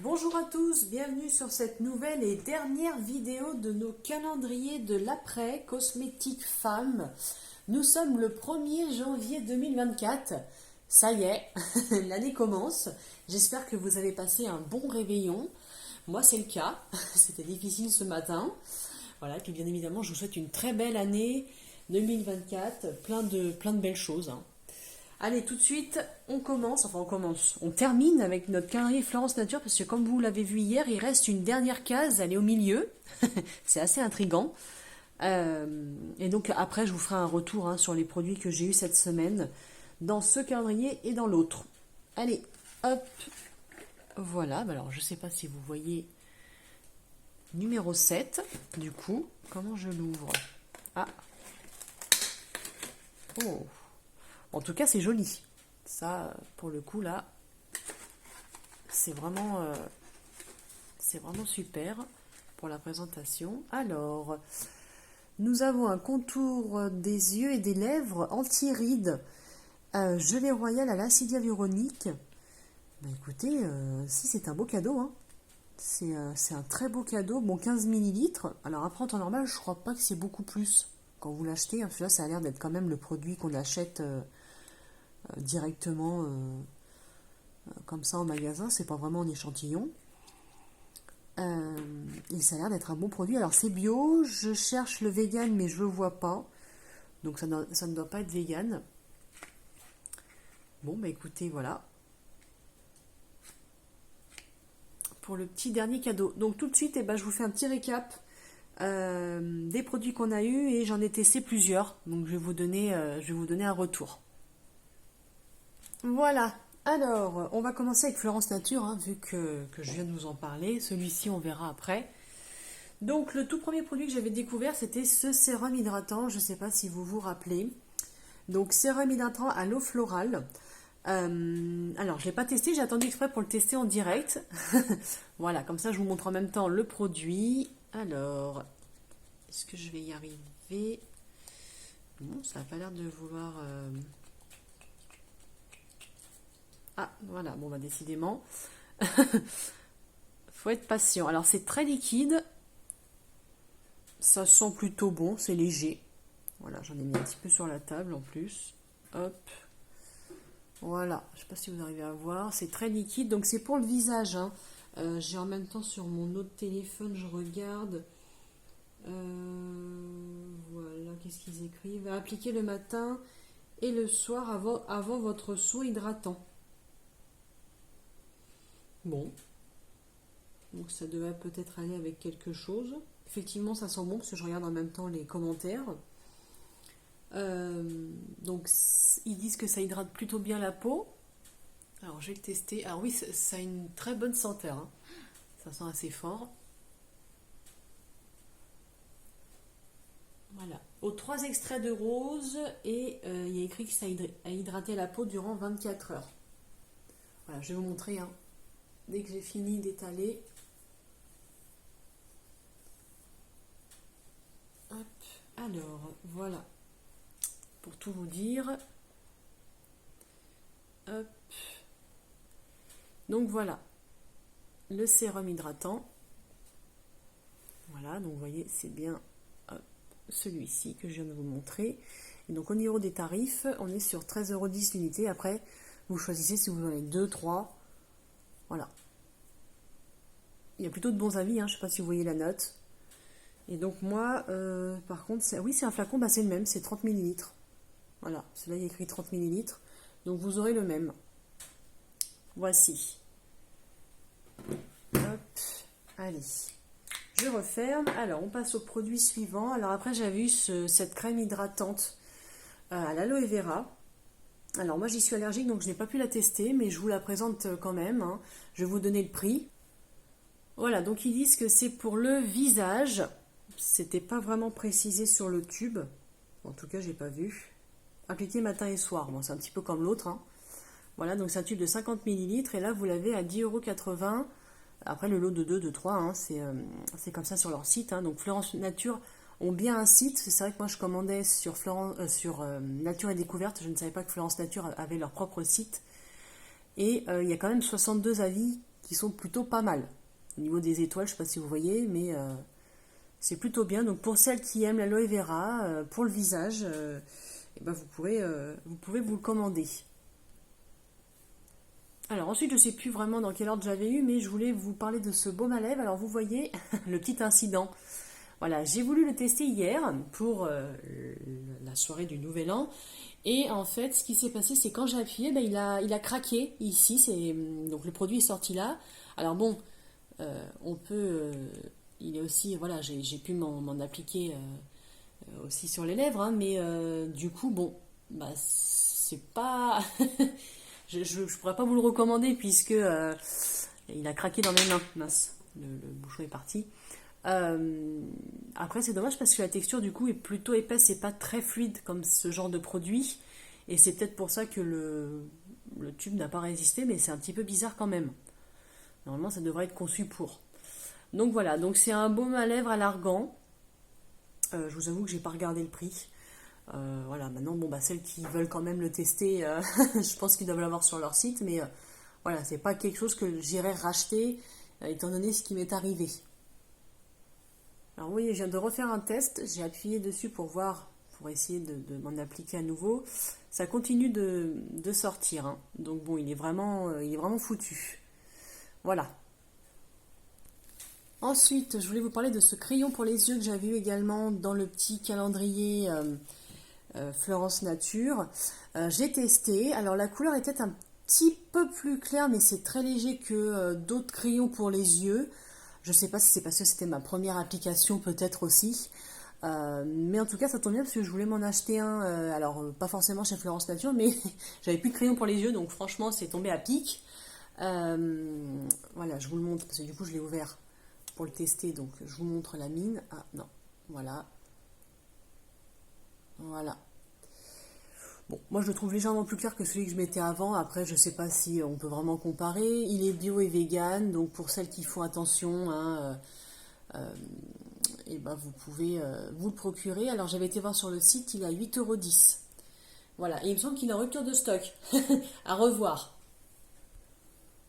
Bonjour à tous, bienvenue sur cette nouvelle et dernière vidéo de nos calendriers de l'après cosmétique femme. Nous sommes le 1er janvier 2024, ça y est, l'année commence. J'espère que vous avez passé un bon réveillon. Moi c'est le cas, c'était difficile ce matin. Voilà, et puis bien évidemment je vous souhaite une très belle année 2024, plein de belles choses. Allez, tout de suite, on termine avec notre calendrier Florence Nature, parce que comme vous l'avez vu hier, il reste une dernière case, elle est au milieu, c'est assez intriguant. Et donc après, je vous ferai un retour sur les produits que j'ai eu cette semaine, dans ce calendrier et dans l'autre. Allez, hop, voilà, alors je ne sais pas si vous voyez numéro 7, du coup, comment je l'ouvre? Ah, oh. En tout cas, c'est joli. Ça, pour le coup, là, c'est vraiment super pour la présentation. Alors, nous avons un contour des yeux et des lèvres anti-rides, gelée royale à l'acide hyaluronique. Bah, écoutez, si c'est un beau cadeau, hein. C'est un très beau cadeau. Bon, 15 ml. Alors après, en temps normal, je crois pas que c'est beaucoup plus quand vous l'achetez. Parce que là, ça a l'air d'être quand même le produit qu'on achète directement comme ça en magasin, c'est pas vraiment un échantillon. Et ça a l'air d'être un bon produit. Alors c'est bio, je cherche le vegan mais je le vois pas, donc ça ne doit pas être vegan. Bon bah écoutez, voilà pour le petit dernier cadeau. Donc tout de suite, je vous fais un petit récap des produits qu'on a eu, et j'en ai testé plusieurs, donc je vais vous donner un retour. Voilà, alors on va commencer avec Florence Nature, vu que je viens de vous en parler. Celui-ci on verra après. Donc le tout premier produit que j'avais découvert, c'était ce sérum hydratant, je ne sais pas si vous vous rappelez. Donc sérum hydratant à l'eau florale. Alors je ne l'ai pas testé, j'ai attendu exprès pour le tester en direct. Voilà, comme ça je vous montre en même temps le produit. Alors, est-ce que je vais y arriver? Non, ça n'a pas l'air de vouloir... Ah, voilà, bon, bah décidément, faut être patient. Alors, c'est très liquide, ça sent plutôt bon, c'est léger. Voilà, j'en ai mis un petit peu sur la table en plus. Hop, voilà, je ne sais pas si vous arrivez à voir, c'est très liquide, donc c'est pour le visage. J'ai en même temps sur mon autre téléphone, je regarde. Voilà, qu'est-ce qu'ils écrivent? Appliquer le matin et le soir avant votre soin hydratant. Bon, donc ça devrait peut-être aller avec quelque chose. Effectivement, ça sent bon parce que je regarde en même temps les commentaires. Donc, ils disent que ça hydrate plutôt bien la peau. Alors, je vais le tester. Alors oui, ça a une très bonne senteur. Ça sent assez fort. Voilà. Aux 3 extraits de rose, et il y a écrit que ça a hydraté la peau durant 24 heures. Voilà, je vais vous montrer, dès que j'ai fini d'étaler. Hop, alors, voilà. Pour tout vous dire. Hop. Donc voilà. Le sérum hydratant. Voilà, donc vous voyez, c'est bien celui-ci que je viens de vous montrer. Et donc au niveau des tarifs, on est sur 13,10 € l'unité. Après, vous choisissez si vous en avez 2, 3. Voilà. Il y a plutôt de bons avis, je ne sais pas si vous voyez la note. Et donc moi, par contre, oui, c'est un flacon, c'est le même, c'est 30 ml. Voilà, c'est là il y a écrit 30 ml. Donc vous aurez le même. Voici. Hop, allez. Je referme. Alors, on passe au produit suivant. Alors après, j'avais eu cette crème hydratante à l'aloe vera. Alors moi, j'y suis allergique, donc je n'ai pas pu la tester, mais je vous la présente quand même. Je vais vous donner le prix. Voilà, donc ils disent que c'est pour le visage. C'était pas vraiment précisé sur le tube. En tout cas, j'ai pas vu. Appliquer matin et soir. Bon, c'est un petit peu comme l'autre. Voilà, donc c'est un tube de 50 ml. Et là, vous l'avez à 10,80 €. Après, le lot de 2, de 3, c'est comme ça sur leur site. Donc Florence Nature ont bien un site. C'est vrai que moi, je commandais sur Nature et Découverte. Je ne savais pas que Florence Nature avait leur propre site. Et il y a quand même 62 avis qui sont plutôt pas mal. Au niveau des étoiles, je ne sais pas si vous voyez, mais c'est plutôt bien. Donc pour celles qui aiment l'aloe vera, pour le visage, eh ben vous pouvez vous le commander. Alors ensuite, je ne sais plus vraiment dans quel ordre j'avais eu, mais je voulais vous parler de ce baume à lèvres. Alors vous voyez le petit incident. Voilà, j'ai voulu le tester hier pour la soirée du Nouvel An. Et en fait, ce qui s'est passé, c'est quand j'ai appuyé, ben, il a craqué ici. Donc le produit est sorti là. Alors bon, on peut... il est aussi... Voilà, j'ai pu m'en appliquer aussi sur les lèvres. Hein, mais du coup, bon, bah, c'est pas... je pourrais pas vous le recommander puisque il a craqué dans mes mains. Mince, le bouchon est parti. Après c'est dommage parce que la texture du coup est plutôt épaisse, c'est pas très fluide comme ce genre de produit et c'est peut-être pour ça que le tube n'a pas résisté, mais c'est un petit peu bizarre quand même. Normalement ça devrait être conçu pour. Donc voilà, donc c'est un baume à lèvres à l'argan. Je vous avoue que j'ai pas regardé le prix. Voilà, maintenant bon bah celles qui veulent quand même le tester, je pense qu'ils doivent l'avoir sur leur site, mais voilà, c'est pas quelque chose que j'irais racheter étant donné ce qui m'est arrivé. Alors vous voyez, je viens de refaire un test, j'ai appuyé dessus pour voir, pour essayer de m'en appliquer à nouveau. Ça continue de sortir, hein. Donc bon, il est vraiment foutu. Voilà. Ensuite, je voulais vous parler de ce crayon pour les yeux que j'avais eu également dans le petit calendrier Florence Nature. J'ai testé, alors la couleur était un petit peu plus claire, mais c'est très léger que d'autres crayons pour les yeux. Je ne sais pas si c'est parce que c'était ma première application, peut-être aussi. Mais en tout cas, ça tombe bien parce que je voulais m'en acheter un. Alors, pas forcément chez Florence Nature, mais j'avais plus de crayon pour les yeux, donc franchement, c'est tombé à pic. Voilà, je vous le montre parce que du coup, je l'ai ouvert pour le tester. Donc, je vous montre la mine. Ah non, voilà. Voilà. Bon, moi je le trouve légèrement plus clair que celui que je mettais avant. Après, je sais pas si on peut vraiment comparer. Il est bio et vegan, donc pour celles qui font attention, hein, et ben vous pouvez vous le procurer. Alors j'avais été voir sur le site, il est à 8,10 €. Voilà, et il me semble qu'il est en rupture de stock. À revoir.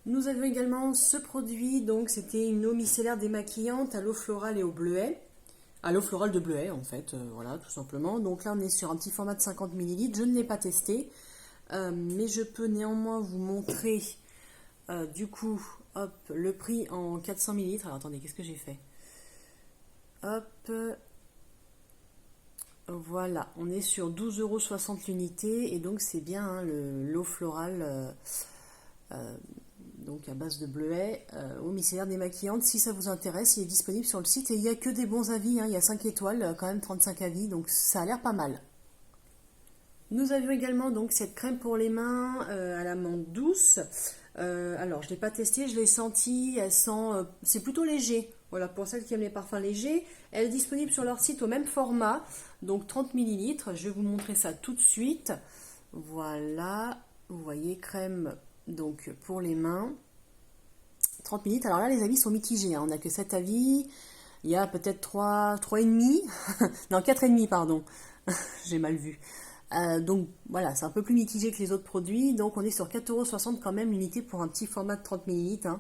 Nous avions également ce produit, donc c'était une eau micellaire démaquillante à l'eau florale et au bleuet. À l'eau florale de bleuet en fait, voilà, tout simplement. Donc là on est sur un petit format de 50 ml, je ne l'ai pas testé, mais je peux néanmoins vous montrer du coup, hop, le prix en 400 ml. Alors attendez, qu'est-ce que j'ai fait? Hop, voilà, on est sur 12,60 € l'unité, et donc c'est bien hein, l'eau florale donc à base de bleuet, eau micellaire démaquillante. Si ça vous intéresse, il est disponible sur le site et il n'y a que des bons avis, hein. Il y a 5 étoiles, quand même 35 avis, donc ça a l'air pas mal. Nous avions également donc cette crème pour les mains à la menthe douce. Alors je ne l'ai pas testée, je l'ai sentie, elle sent, c'est plutôt léger. Voilà, pour celles qui aiment les parfums légers, elle est disponible sur leur site au même format, donc 30 ml. Je vais vous montrer ça tout de suite. Voilà, vous voyez, crème donc pour les mains, 30 ml. Alors là, les avis sont mitigés, hein. On n'a que 7 avis. Il y a peut-être 3,5. Non, 4,5, pardon. J'ai mal vu. Donc voilà, c'est un peu plus mitigé que les autres produits. Donc on est sur 4,60 € quand même, l'unité pour un petit format de 30 ml.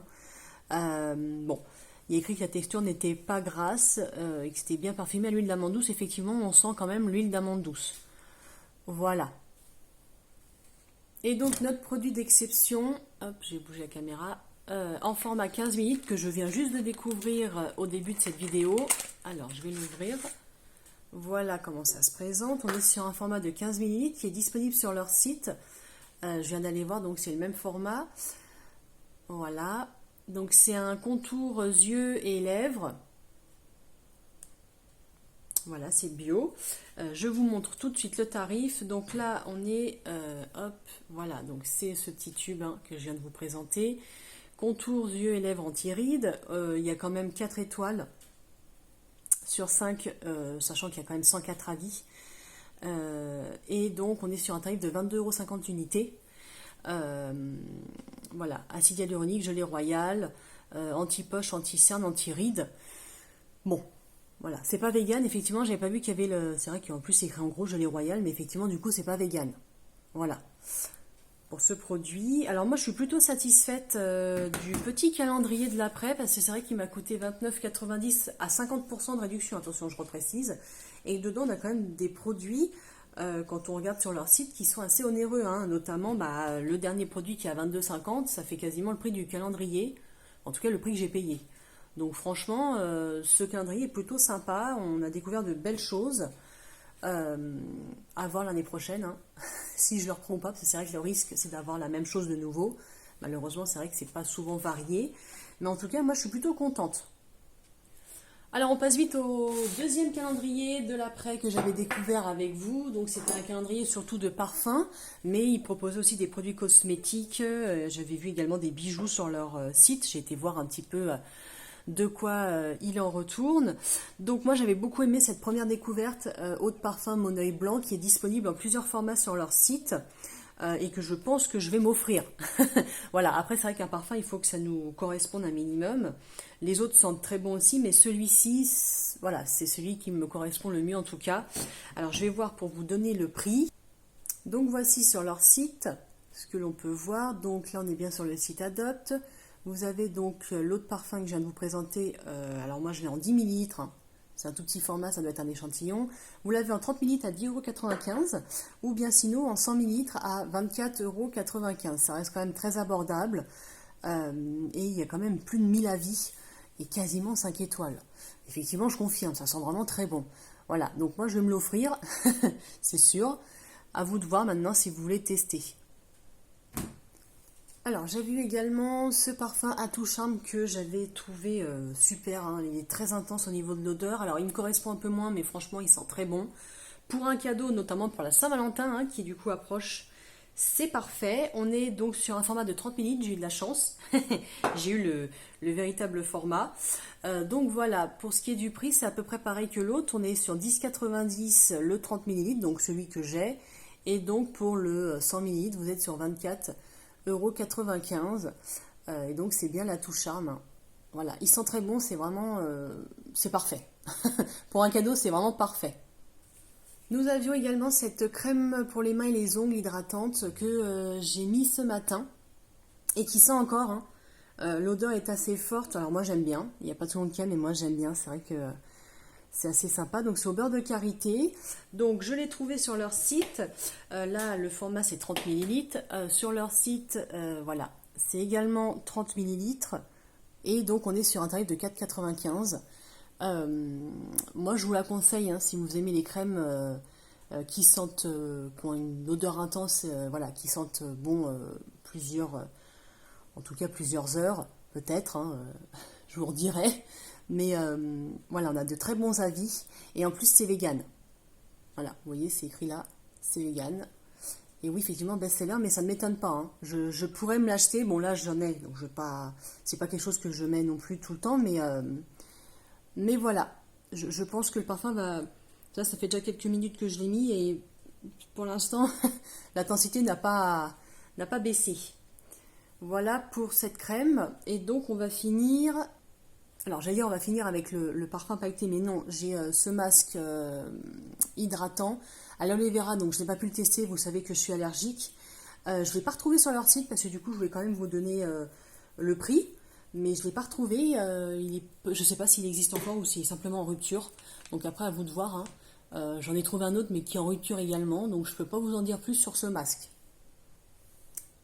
Hein. Bon, il y a écrit que la texture n'était pas grasse et que c'était bien parfumé à l'huile d'amande douce. Effectivement, on sent quand même l'huile d'amande douce. Voilà. Et donc notre produit d'exception, hop, j'ai bougé la caméra, en format 15 ml que je viens juste de découvrir au début de cette vidéo. Alors je vais l'ouvrir. Voilà comment ça se présente. On est sur un format de 15 ml qui est disponible sur leur site. Je viens d'aller voir, donc c'est le même format. Voilà. Donc c'est un contour yeux et lèvres. Voilà, c'est bio. Je vous montre tout de suite le tarif. Donc là, on est... hop, voilà, donc c'est ce petit tube hein, que je viens de vous présenter. Contours, yeux et lèvres anti-rides. Il y a quand même 4 étoiles sur 5, sachant qu'il y a quand même 104 avis. Et donc, on est sur un tarif de 22,50 € l'unité. Voilà, acide hyaluronique, gelée royale, anti-poche, anti-cerne, anti-rides. Bon, voilà, c'est pas vegan, effectivement, j'avais pas vu qu'il y avait le... C'est vrai qu'en plus c'est écrit en gros gelée royale, mais effectivement, du coup, c'est pas vegan. Voilà. pour ce produit. Alors moi je suis plutôt satisfaite du petit calendrier de l'après parce que c'est vrai qu'il m'a coûté 29,90 à 50% de réduction, attention je reprécise, et dedans on a quand même des produits quand on regarde sur leur site qui sont assez onéreux, hein. Notamment le dernier produit qui est à 22,50, ça fait quasiment le prix du calendrier, en tout cas le prix que j'ai payé. Donc franchement ce calendrier est plutôt sympa, on a découvert de belles choses. À voir l'année prochaine, hein. Si je le reprends ou pas, parce que c'est vrai que le risque c'est d'avoir la même chose de nouveau. Malheureusement c'est vrai que c'est pas souvent varié, mais en tout cas moi je suis plutôt contente. Alors on passe vite au deuxième calendrier de l'après que j'avais découvert avec vous. Donc c'était un calendrier surtout de parfums, mais il proposait aussi des produits cosmétiques. J'avais vu également des bijoux sur leur site, j'ai été voir un petit peu de quoi il en retourne. Donc moi j'avais beaucoup aimé cette première découverte eau de parfum Mon Oeil Blanc qui est disponible en plusieurs formats sur leur site et que je pense que je vais m'offrir. Voilà, après c'est vrai qu'un parfum il faut que ça nous corresponde un minimum. Les autres sentent très bon aussi, mais celui-ci, voilà, c'est celui qui me correspond le mieux en tout cas. Alors je vais voir pour vous donner le prix. Donc voici sur leur site ce que l'on peut voir. Donc là on est bien sur le site Adopt. Vous avez donc l'eau de parfum que je viens de vous présenter, alors moi je l'ai en 10 ml, hein. C'est un tout petit format, ça doit être un échantillon. Vous l'avez en 30 ml à 10,95 € ou bien sinon en 100 ml à 24,95 €. Ça reste quand même très abordable et il y a quand même plus de 1000 avis et quasiment 5 étoiles. Effectivement, je confirme, ça sent vraiment très bon. Voilà, donc moi je vais me l'offrir, c'est sûr. À vous de voir maintenant si vous voulez tester. Alors, j'ai vu également ce parfum à tout charme que j'avais trouvé super, hein. Il est très intense au niveau de l'odeur. Alors, il me correspond un peu moins, mais franchement, il sent très bon. Pour un cadeau, notamment pour la Saint-Valentin, hein, qui du coup approche, c'est parfait. On est donc sur un format de 30 ml, j'ai eu de la chance. J'ai eu le véritable format. Donc voilà, pour ce qui est du prix, c'est à peu près pareil que l'autre. On est sur 10,90 le 30 ml, donc celui que j'ai. Et donc pour le 100 ml, vous êtes sur 24,95 €. Et donc c'est bien la touche charme. Voilà, il sent très bon, c'est vraiment c'est parfait. Pour un cadeau, c'est vraiment parfait. Nous avions également cette crème pour les mains et les ongles hydratante que j'ai mis ce matin et qui sent encore, hein. L'odeur est assez forte, alors moi j'aime bien, il n'y a pas tout le monde qui aime, mais moi j'aime bien, c'est vrai que c'est assez sympa. Donc c'est au beurre de karité. Donc je l'ai trouvé sur leur site. Là le format c'est 30 ml. Sur leur site, voilà, c'est également 30 ml. Et donc on est sur un tarif de 4,95 €. Moi je vous la conseille, hein, si vous aimez les crèmes qui sentent, qui ont une odeur intense, voilà, qui sentent bon en tout cas plusieurs heures, peut-être, hein, je vous redirai. Mais voilà, on a de très bons avis. Et en plus, c'est vegan. Voilà, vous voyez, c'est écrit là, c'est vegan. Et oui, effectivement, best-seller, mais ça ne m'étonne pas, hein. Je pourrais me l'acheter. Bon, là, j'en ai, donc je vais pas. C'est pas quelque chose que je mets non plus tout le temps, mais voilà. Je pense que le parfum va. Ça fait déjà quelques minutes que je l'ai mis et pour l'instant, l'intensité n'a pas baissé. Voilà pour cette crème. Et donc, on va finir. Alors, j'allais dire, on va finir avec le parfum pailleté, mais non, j'ai ce masque hydratant à l'aloe vera, donc je n'ai pas pu le tester, vous savez que je suis allergique. Je ne l'ai pas retrouvé sur leur site, parce que du coup, je voulais quand même vous donner le prix, mais je ne l'ai pas retrouvé. Je ne sais pas s'il existe encore ou s'il est simplement en rupture, donc après, à vous de voir, hein. J'en ai trouvé un autre, mais qui est en rupture également, donc je ne peux pas vous en dire plus sur ce masque.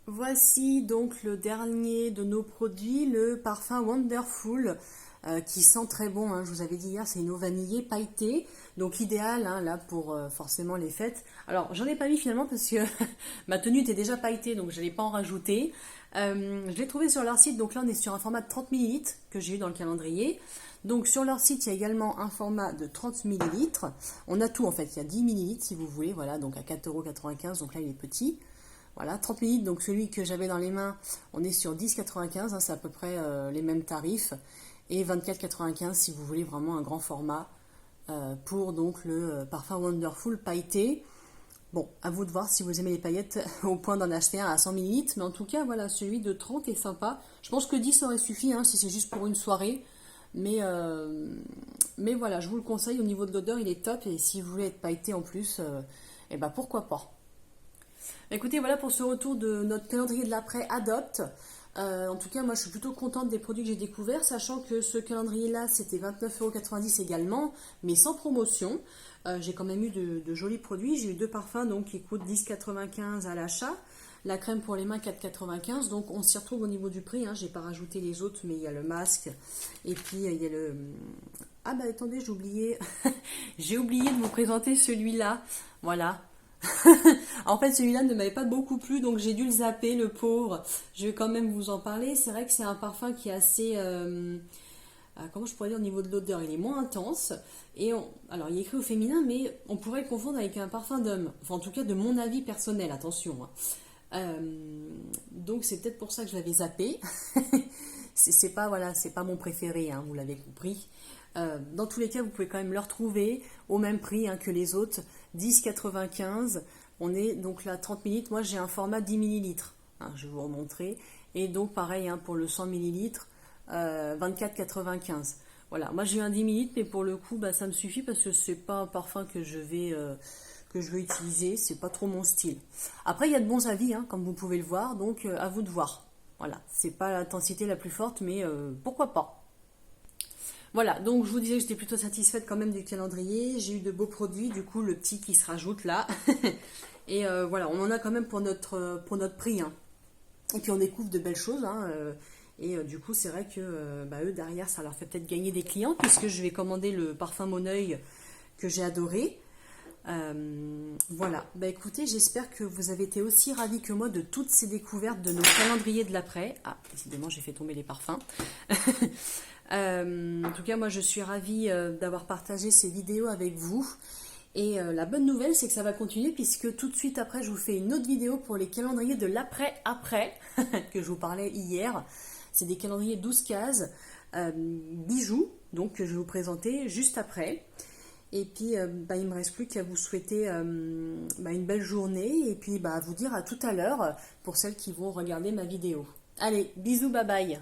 Voici donc le dernier de nos produits, le parfum Wonderful, qui sent très bon, hein. Je vous avais dit hier, c'est une eau vanillée pailletée, donc idéal, hein, là pour forcément les fêtes. Alors j'en ai pas mis finalement parce que ma tenue était déjà pailletée, donc je n'allais pas en rajouter. Je l'ai trouvé sur leur site, donc là on est sur un format de 30 ml que j'ai eu dans le calendrier. Donc sur leur site il y a également un format de 30 ml. On a tout en fait, il y a 10 ml si vous voulez, voilà, donc à 4,95 €, donc là il est petit. Voilà, 30 ml, donc celui que j'avais dans les mains, on est sur 10,95 €, hein, c'est à peu près les mêmes tarifs. Et 24,95 € si vous voulez vraiment un grand format pour donc le parfum Wonderful pailleté. Bon, à vous de voir si vous aimez les paillettes au point d'en acheter un à 100 ml. Mais en tout cas, voilà, celui de 30 est sympa. Je pense que 10 aurait suffi, hein, si c'est juste pour une soirée. Mais voilà, je vous le conseille. Au niveau de l'odeur, il est top. Et si vous voulez être pailleté en plus, eh ben pourquoi pas. Écoutez, voilà pour ce retour de notre calendrier de l'après Adopt. En tout cas, moi je suis plutôt contente des produits que j'ai découverts, sachant que ce calendrier-là c'était 29,90 € également, mais sans promotion. J'ai quand même eu de jolis produits. J'ai eu deux parfums donc, qui coûtent 10,95 € à l'achat. La crème pour les mains 4,95 €, donc on s'y retrouve au niveau du prix. Hein. J'ai pas rajouté les autres, mais il y a le masque et puis il y a le. Ah bah attendez, j'ai oublié, j'ai oublié de vous présenter celui-là. Voilà. En fait, celui-là ne m'avait pas beaucoup plu, donc j'ai dû le zapper, le pauvre. Je vais quand même vous en parler. C'est vrai que c'est un parfum qui est assez, comment je pourrais dire au niveau de l'odeur, il est moins intense. Alors, il est écrit au féminin, mais on pourrait le confondre avec un parfum d'homme. Enfin, en tout cas, de mon avis personnel, attention. Hein. Donc, c'est peut-être pour ça que je l'avais zappé. C'est pas, voilà, c'est pas mon préféré, hein, vous l'avez compris. Dans tous les cas, vous pouvez quand même le retrouver au même prix hein, que les autres, 10,95 €. On est donc là 30 ml. Moi, j'ai un format 10 ml. Hein, je vais vous remontrer. Et donc, pareil hein, pour le 100 ml, 24,95 €. Voilà, moi j'ai un 10 ml, mais pour le coup, bah, ça me suffit parce que c'est pas un parfum que je veux utiliser. C'est pas trop mon style. Après, il y a de bons avis, hein, comme vous pouvez le voir. Donc, à vous de voir. Voilà, c'est pas l'intensité la plus forte, mais pourquoi pas. Voilà, donc je vous disais que j'étais plutôt satisfaite quand même du calendrier. J'ai eu de beaux produits, du coup le petit qui se rajoute là. Et voilà, on en a quand même pour notre prix. Hein. Et puis on découvre de belles choses. Hein, du coup c'est vrai que eux derrière ça leur fait peut-être gagner des clients puisque je vais commander le parfum Mon Oeil que j'ai adoré. Voilà, bah écoutez, j'espère que vous avez été aussi ravis que moi de toutes ces découvertes de nos calendriers de l'après. Ah, décidément j'ai fait tomber les parfums. En tout cas, moi je suis ravie d'avoir partagé ces vidéos avec vous. Et la bonne nouvelle, c'est que ça va continuer puisque tout de suite après, je vous fais une autre vidéo pour les calendriers de l'après-après que je vous parlais hier. C'est des calendriers 12 cases, bijoux, donc que je vais vous présenter juste après. Et puis, il ne me reste plus qu'à vous souhaiter une belle journée et puis à vous dire à tout à l'heure pour celles qui vont regarder ma vidéo. Allez, bisous, bye bye!